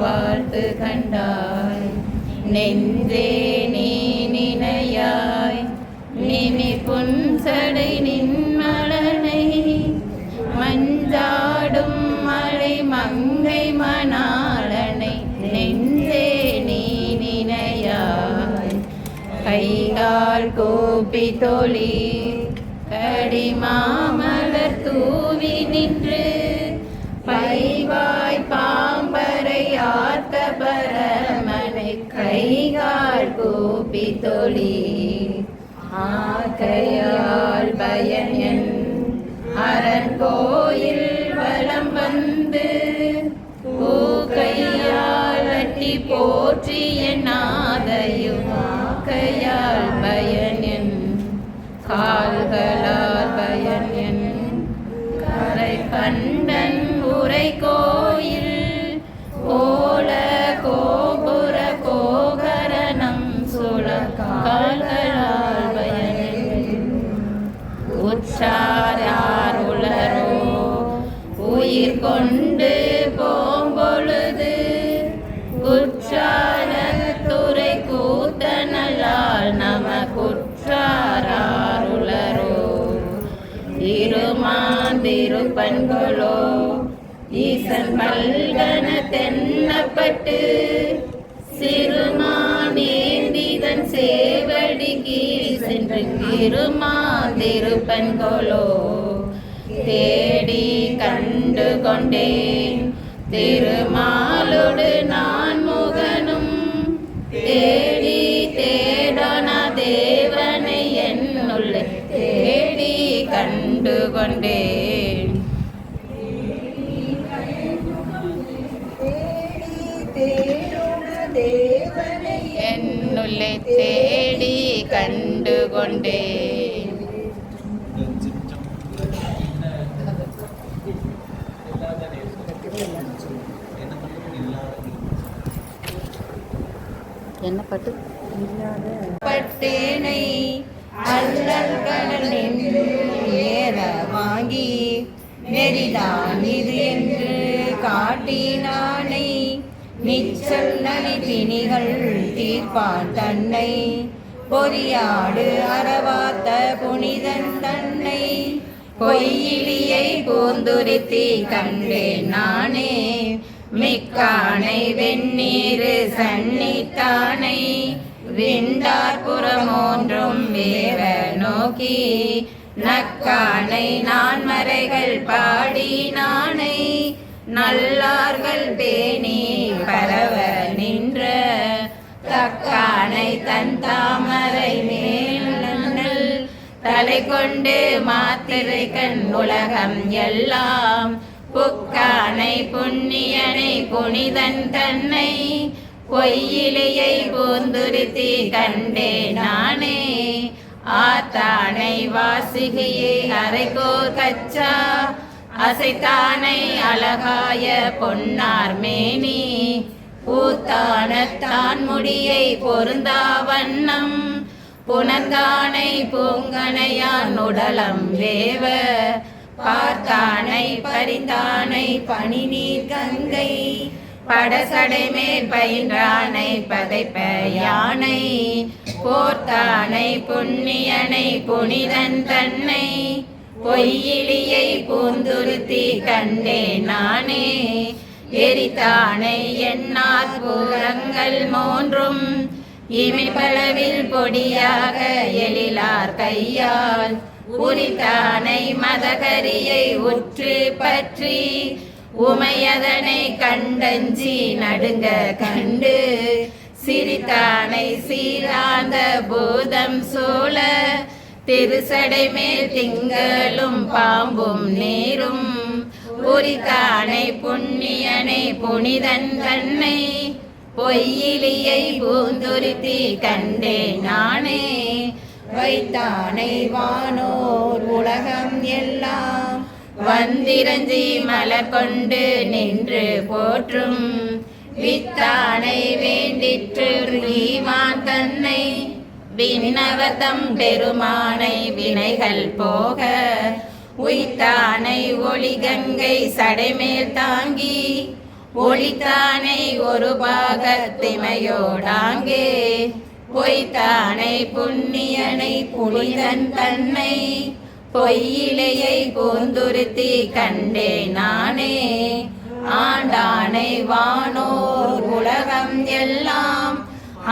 வாழ்த்து கண்டாய். நெஞ்சே நீ நினையாய் நிமி புன்சடை நின்மலனை மஞ்சாடும் மழை மங்கை மணாளனை. நெஞ்சே நீ நினையாய் கைகால் கூப்பி தொழி கடிமாமலர் தூவி நின்று பைவாய் பாம்பரை ஆர்த்த பரமனை கைகால் கூப்பி தொழி. ஆக்கையால் பயன் அரண் கோயில் வலம் வந்து பூக்கையால் அட்டி போற்றிய நாதையும் ஆக்கையால் பயன் கால்களால் பயன் கரை கண்டன் உரை கோயில் கோல கோபுர கோகரணம் சுழ கால்களால் பயன் உற்றார் உளரோ உயிர் கொண்டு போம்பொழுது குற்றாலத்துறை கூத்தனலால் நம குற்றார் உளரோ. இருமாந்திருப்பன்களோ ஈசன் பல்கன தென்னப்பட்டு சிறுமானேந்திதன் சேவடி கீழ் சென்று இருமாந்திருப்பன்களோ தேடி கண்டு கொண்டேன் திருமாலோடு நான் முகனும் தேடி தேடான தேவனை என்னுள்ள தேடி கண்டு கொண்டேன். என்னுள்ளே தேடி கண்டு கொண்டேன். என்ன பட்டு பட்டேனை அல்லல் கடல் நின்று ஏற வாங்கி நெறிதான் இது என்று காட்டினானை நிச்சல் நலிபிணிகள் தீர்ப்பான் தன்னை பொறியாடு அறவாத்த புனிதன் தன்னை பொய்யிலியை பூந்துரித்தி கண்டேன் நானே மிக்கானை வெந்நீரு சன்னித்தானை விண்டார் புறமோன்றும் வேற நோக்கி நக்கானை நான் மறைகள் பாடினானை நல்லார்கள் பேணி பரவ நின்ற தக்கானை தன் தாமரை மேல் தலை கொண்டு மாத்திரை கண் உலகம் எல்லாம் புக்கானை புண்ணியனை புனிதன் தன்னை பொய்யிலையை பூந்துருத்தி கண்டே நானே ஆத்தானை வாசிகையை அரைகோர் கச்சா அசைத்தானை அழகாய பொன்னார் மேனி பூத்தானத்தான் முடியை பொருந்தா வண்ணம் புனந்தானை பூங்கனையான் உடலம் வேவ பார்த்தானை பரிந்தானை பனி நீர் கங்கை படசடை மேல் பயின்றானை பதைப்ப யானை போர்த்தானை புண்ணியனை புனிதன் தன்னை பொய்யிலியை பூந்துருத்தி கண்டே நானே எரித்தானை எண்ணார் பூரங்கள் மூன்றும் இமைப்பளவில் பொடியாக எழிலார் கையால் உரித்தானை மதகரியை உற்று பற்றி உமையதனை கண்டஞ்சி நடுங்க கண்டு சிரித்தானை சீராந்த பூதம் சோழ திருசடை மேல் திங்களும் பாம்பும் நீரும் உரித்தானை புண்ணியனை புனிதன் கண்ணை பொய்யிலியை பூந்துருத்தி கண்டே நானே வைத்தானை வானோர் உலகம் எல்லாம் வந்திரஞ்சி மலர் கொண்டு நின்று போற்றும் வித்தானை வேண்டிற்று ஈவான் தன்னை விண்ணவதம் பெருமானை வினைகள் போக உய்த்தானை ஒளி கங்கை சடைமேல் தாங்கி ஒளித்தானை ஒரு பாகத்திமையோடாங்கே பொய்த்தானை புண்ணியனை புனிதன் தன்னை பொய்யிலையை போந்துருத்தி கண்டே நானே ஆண்டானை வானோர் உலகம் எல்லாம்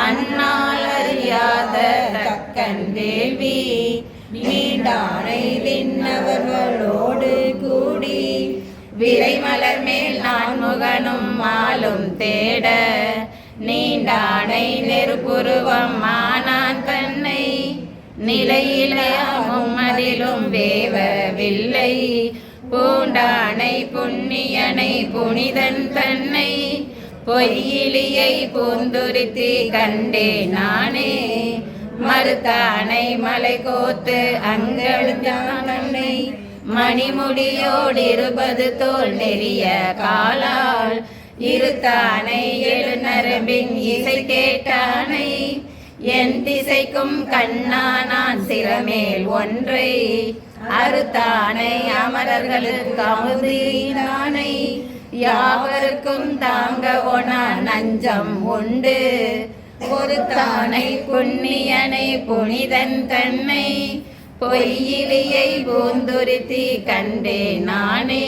அண்ணால் அறியாத தக்கன் வேள்வி நீண்டானை விண்ணவர்களோடு கூடி விரைமலர் மேல் நான் முகனும் மாலும் தேட நீண்டானை நெருப்புருவம் ஆனான் தன்னை நிலையிலாகும் அதிலும் வேவவில்லை பூண்டானை புண்ணியனை புனிதன் தன்னை பொய்யிலியை பூந்துரித்தி கண்டே நானே மறுத்தானை மலை கோத்து அங்கெழுந்தானை மணிமுடியோடு தோல் நெறிய காலால் இருத்தானை எழுநரம்பின் இசை கேட்டானை என் திசைக்கும் கண்ணானான் சிறமேல் ஒன்றை அறுத்தானை அமரர்களுக்கு அமுதீனானை யாவருக்கும் தாங்க ஒனா நஞ்சம் உண்டு பொறுத்தானை புண்ணியனை புனிதன் தன்னை பொய்யிலியை பூந்துருத்தி கண்டே நானே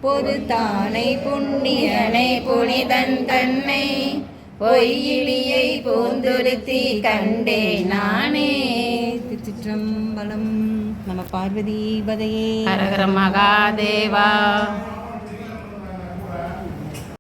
பொறுத்தானை புண்ணியனை புனிதன் தன்னை பொய்யிலியை பூந்துருத்தி கண்டே நானே. திருச்சிற்றம்பலம். நம பார்வதி பதையே. ஹர ஹர மகாதேவா.